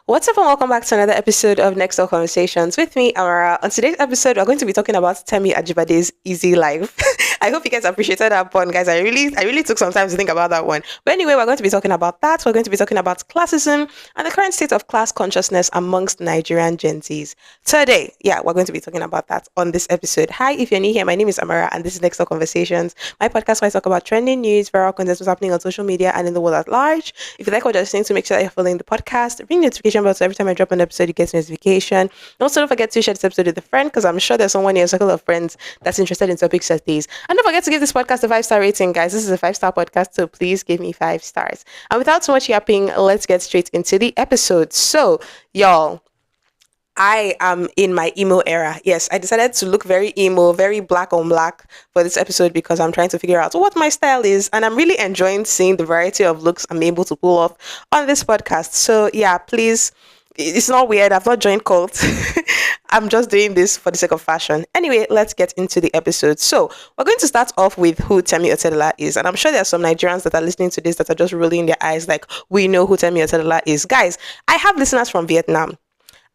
What's up and welcome back to another episode of Next Door Conversations with me, Amara. On today's episode, we're going to be talking about Temi Ajibade's Easy Life. I hope you guys appreciated that pun, guys. I really took some time to think about that one. But anyway, we're going to be talking about that. We're going to be talking about classism and the current state of class consciousness amongst Nigerian Gen Zs. Today, we're going to be talking about that on this episode. Hi, if you're new here, my name is Amara and this is Next Door Conversations, my podcast where I talk about trending news, viral content, what's happening on social media and in the world at large. If you like what you're listening to, make sure that you're following the podcast. Ring notification bell so every time I drop an episode, you get notification. And also, don't forget to share this episode with a friend because I'm sure there's someone in your circle of friends that's interested in topics like these. And don't forget to give this podcast a 5-star rating, guys. This is a 5-star podcast, so please give me 5 stars. And without too much yapping, let's get straight into the episode. So, y'all, I am in my emo era. Yes, I decided to look very emo, very black on black for this episode because I'm trying to figure out what my style is. And I'm really enjoying seeing the variety of looks I'm able to pull off on this podcast. So yeah, please, it's not weird. I've not joined cult. I'm just doing this for the sake of fashion. Anyway, let's get into the episode. So we're going to start off with who Temi Otedola is. And I'm sure there are some Nigerians that are listening to this that are just rolling their eyes like, we know who Temi Otedola is. Guys, I have listeners from Vietnam.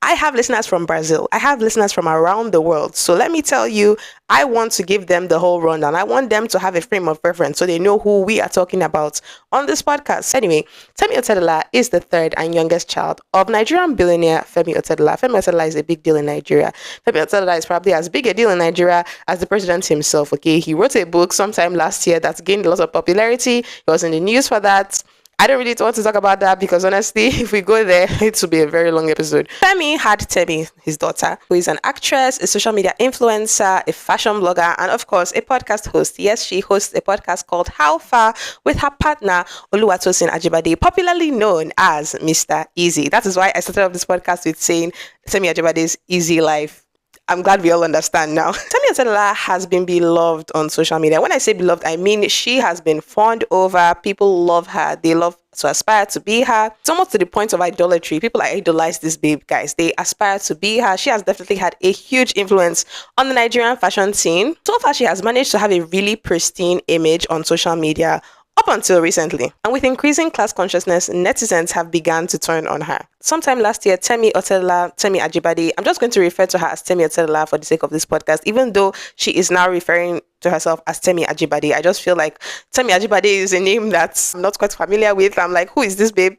I have listeners from Brazil. I have listeners from around the world. So let me tell you, I want to give them the whole rundown. I want them to have a frame of reference so they know who we are talking about on this podcast. Anyway, Temi Otedola is the third and youngest child of Nigerian billionaire Femi Otedola. Femi Otedola is a big deal in Nigeria. Femi Otedola is probably as big a deal in Nigeria as the president himself. Okay, he wrote a book sometime last year that gained a lot of popularity. He was in the news for that. I don't really want to talk about that because honestly, if we go there, it will be a very long episode. Femi had Temi, his daughter, who is an actress, a social media influencer, a fashion blogger, and of course, a podcast host. Yes, she hosts a podcast called How Far with her partner, Oluwatosin Ajibade, popularly known as Mr. Easy. That is why I started off this podcast with saying Temi Ajibade's Easy Life. I'm glad we all understand now. Temi Otedola has been beloved on social media. When I say beloved, I mean she has been fawned over. People love her. They love to aspire to be her. It's almost to the point of idolatry. People idolize this babe, guys. They aspire to be her. She has definitely had a huge influence on the Nigerian fashion scene. So far, she has managed to have a really pristine image on social media up until recently. And with increasing class consciousness, netizens have begun to turn on her. Sometime last year, Temi Otedola, Temi Ajibade, I'm just going to refer to her as Temi Otedola for the sake of this podcast, even though she is now referring to herself as Temi Ajibade. I just feel like Temi Ajibade is a name that's I'm not quite familiar with. I'm like, who is this babe?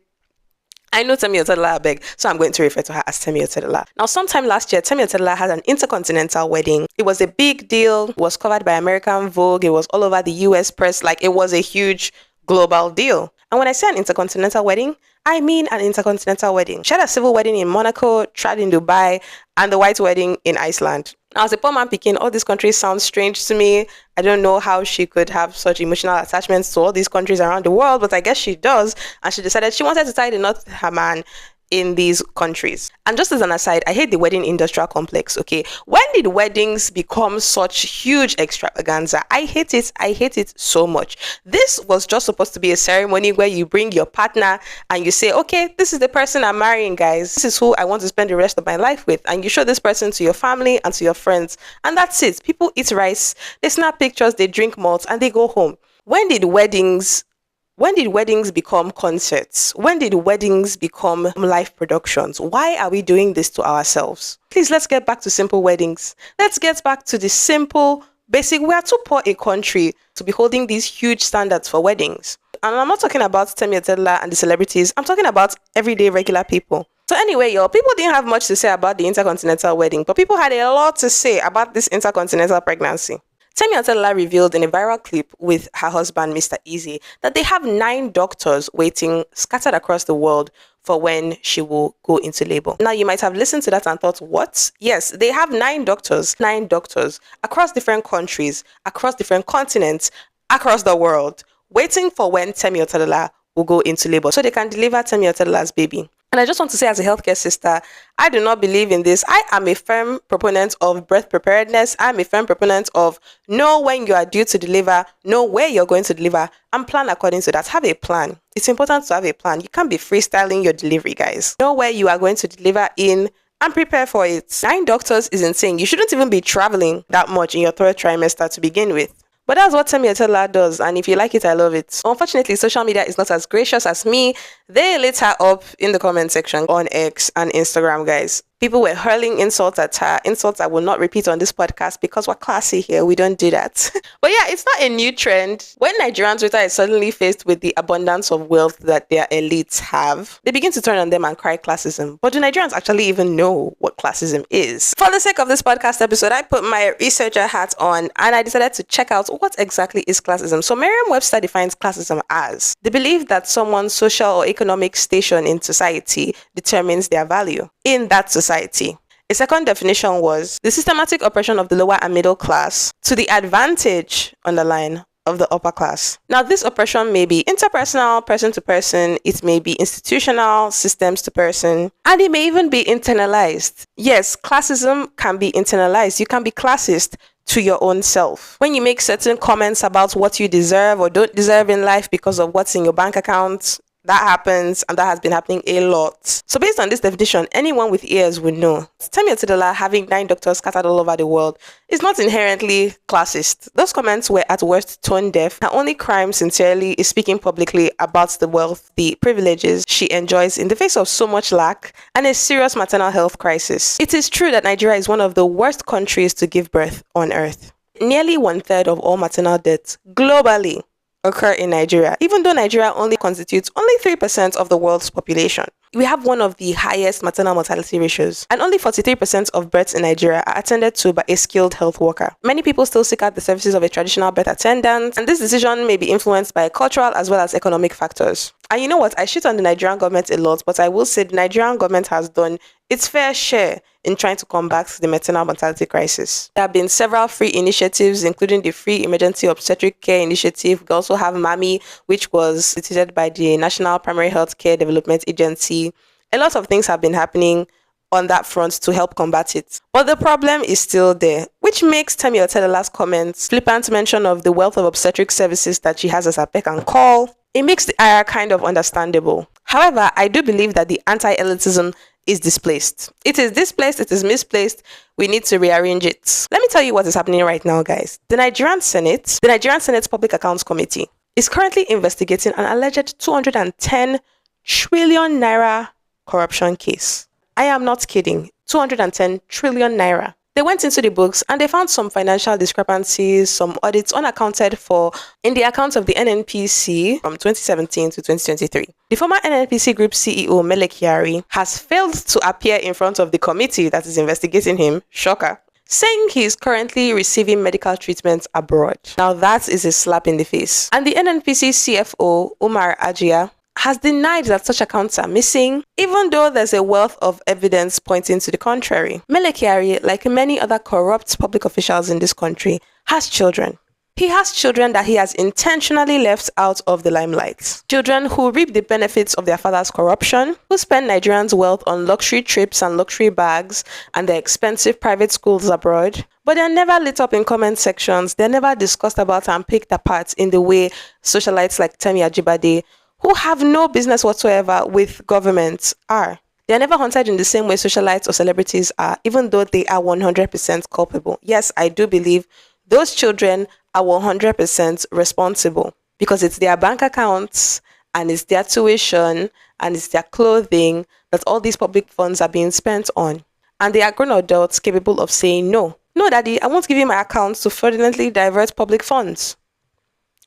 I know Temi Otedola, I beg, so I'm going to refer to her as Temi Otedola. Now, sometime last year, Temi Otedola had an intercontinental wedding. It was a big deal. It was covered by American Vogue. It was all over the US press. Like, it was a huge global deal. And when I say an intercontinental wedding, I mean an intercontinental wedding. She had a civil wedding in Monaco, trad in Dubai, and the white wedding in Iceland. Now, as a poor man picking, all these countries sound strange to me. I don't know how she could have such emotional attachments to all these countries around the world, but I guess she does. And she decided she wanted to tie the knot with her man in these countries. And just as an aside, I hate the wedding industrial complex, okay? When did weddings become such huge extravaganza? I hate it so much. This was just supposed to be a ceremony where you bring your partner and you say, okay, this is the person I'm marrying, guys. This is who I want to spend the rest of my life with. And you show this person to your family and to your friends. And that's it. People eat rice, they snap pictures, they drink malt, and they go home. When did weddings become concerts? When did weddings become live productions? Why are we doing this to ourselves? Please, let's get back to simple weddings. Let's get back to the simple, basic. We are too poor a country to be holding these huge standards for weddings. And I'm not talking about Temi Otedola and the celebrities. I'm talking about everyday regular people. So anyway, y'all, people didn't have much to say about the intercontinental wedding, but people had a lot to say about this intercontinental pregnancy. Temi Otedola revealed in a viral clip with her husband, Mr. Easy, that they have 9 doctors waiting scattered across the world for when she will go into labor. Now, you might have listened to that and thought, what? Yes, they have 9 doctors across different countries, across different continents, across the world, waiting for when Temi Otedola will go into labor so they can deliver Temi Otedola's baby. And I just want to say, as a healthcare sister, I do not believe in this. I am a firm proponent of birth preparedness. I'm a firm proponent of know when you are due to deliver, know where you're going to deliver, and plan according to that. Have a plan. It's important to have a plan. You can't be freestyling your delivery, guys. Know where you are going to deliver in and prepare for it. 9 doctors is insane. You shouldn't even be traveling that much in your 3rd trimester to begin with. But that's what Temi Otedola does, and if you like it, I love it. Unfortunately, social media is not as gracious as me. They lit her up in the comment section on X and Instagram, guys. People were hurling insults at her, insults I will not repeat on this podcast because we're classy here. We don't do that. But yeah, it's not a new trend. When Nigerian Twitter is suddenly faced with the abundance of wealth that their elites have, they begin to turn on them and cry classism. But do Nigerians actually even know what classism is? For the sake of this podcast episode, I put my researcher hat on and I decided to check out what exactly is classism. So Merriam-Webster defines classism as the belief that someone's social or economic station in society determines their value in that society. A second definition was the systematic oppression of the lower and middle class to the advantage, underline, of the upper class. Now, this oppression may be interpersonal, person to person, it may be institutional, systems to person, and it may even be internalized. Yes, classism can be internalized. You can be classist to your own self. When you make certain comments about what you deserve or don't deserve in life because of what's in your bank account, that happens, and that has been happening a lot. So based on this definition, anyone with ears would know. Temi Otedola having 9 doctors scattered all over the world is not inherently classist. Those comments were at worst tone deaf. Her only crime, sincerely, is speaking publicly about the wealth, the privileges she enjoys in the face of so much lack and a serious maternal health crisis. It is true that Nigeria is one of the worst countries to give birth on earth. Nearly 1/3 of all maternal deaths globally occur in Nigeria, even though Nigeria only constitutes only 3% of the world's population. We have one of the highest maternal mortality ratios, and only 43% of births in Nigeria are attended to by a skilled health worker. Many people still seek out the services of a traditional birth attendant, and this decision may be influenced by cultural as well as economic factors. And you know what? I shit on the Nigerian government a lot, but I will say the Nigerian government has done its fair share in trying to combat the maternal mortality crisis. There have been several free initiatives, including the Free Emergency Obstetric Care Initiative. We also have MAMI, which was instituted by the National Primary Health Care Development Agency. A lot of things have been happening on that front to help combat it. But the problem is still there, which makes Temi Otedola's comments, flippant mention of the wealth of obstetric services that she has as a beck and call, it makes the ire kind of understandable. However, I do believe that the anti-elitism is displaced. It is displaced, it is misplaced, we need to rearrange it. Let me tell you what is happening right now, guys. The Nigerian Senate's Public Accounts Committee is currently investigating an alleged 210 trillion naira corruption case. I am not kidding. 210 trillion naira. They went into the books and they found some financial discrepancies, some audits unaccounted for in the accounts of the NNPC from 2017 to 2023. The former NNPC Group CEO, Mele Kyari, has failed to appear in front of the committee that is investigating him, shocker, saying he is currently receiving medical treatment abroad. Now that is a slap in the face. And the NNPC CFO, Umar Ajia, has denied that such accounts are missing, even though there's a wealth of evidence pointing to the contrary. Mele Kyari, like many other corrupt public officials in this country, has children. He has children that he has intentionally left out of the limelight. Children who reap the benefits of their father's corruption, who spend Nigerians' wealth on luxury trips and luxury bags and their expensive private schools abroad. But they're never lit up in comment sections. They're never discussed about and picked apart in the way socialites like Temi Ajibade, who have no business whatsoever with governments, are. They are never hunted in the same way socialites or celebrities are, even though they are 100% culpable. Yes, I do believe those children are 100% responsible because it's their bank accounts and it's their tuition and it's their clothing that all these public funds are being spent on. And they are grown adults capable of saying, no, daddy, I won't give you my account to fraudulently divert public funds.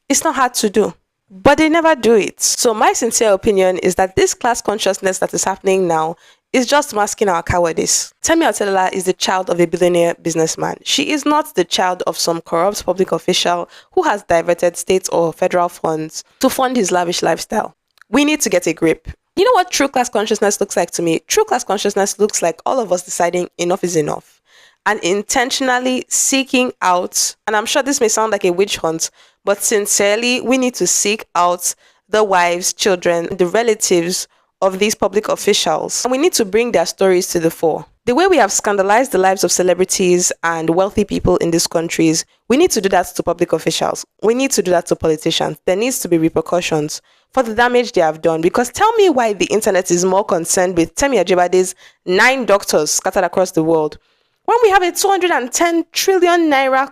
It's not hard to do. But they never do it. So my sincere opinion is that this class consciousness that is happening now is just masking our cowardice. Temi Otedola is the child of a billionaire businessman. She is not the child of some corrupt public official who has diverted state or federal funds to fund his lavish lifestyle. We need to get a grip. You know what true class consciousness looks like to me? True class consciousness looks like all of us deciding enough is enough and intentionally seeking out, and I'm sure this may sound like a witch hunt, but sincerely, we need to seek out the wives, children, the relatives of these public officials, and we need to bring their stories to the fore. The way we have scandalized the lives of celebrities and wealthy people in these countries, we need to do that to public officials. We need to do that to politicians. There needs to be repercussions for the damage they have done. Because tell me why the internet is more concerned with Temi Ajibade's 9 doctors scattered across the world when we have a 210 trillion naira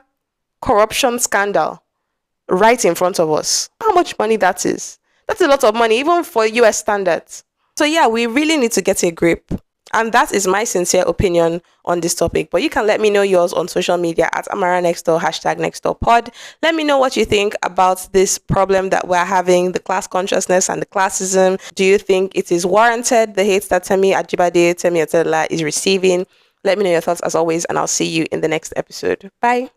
corruption scandal. right in front of us. How much money that is? That's a lot of money, even for US standards. So yeah, we really need to get a grip. And that is my sincere opinion on this topic. But you can let me know yours on social media at Amara Next Door, hashtag Next Door Pod. Let me know what you think about this problem that we're having, the class consciousness and the classism. Do you think it is warranted, the hate that Temi Otedola is receiving? Let me know your thoughts as always, and I'll see you in the next episode. Bye.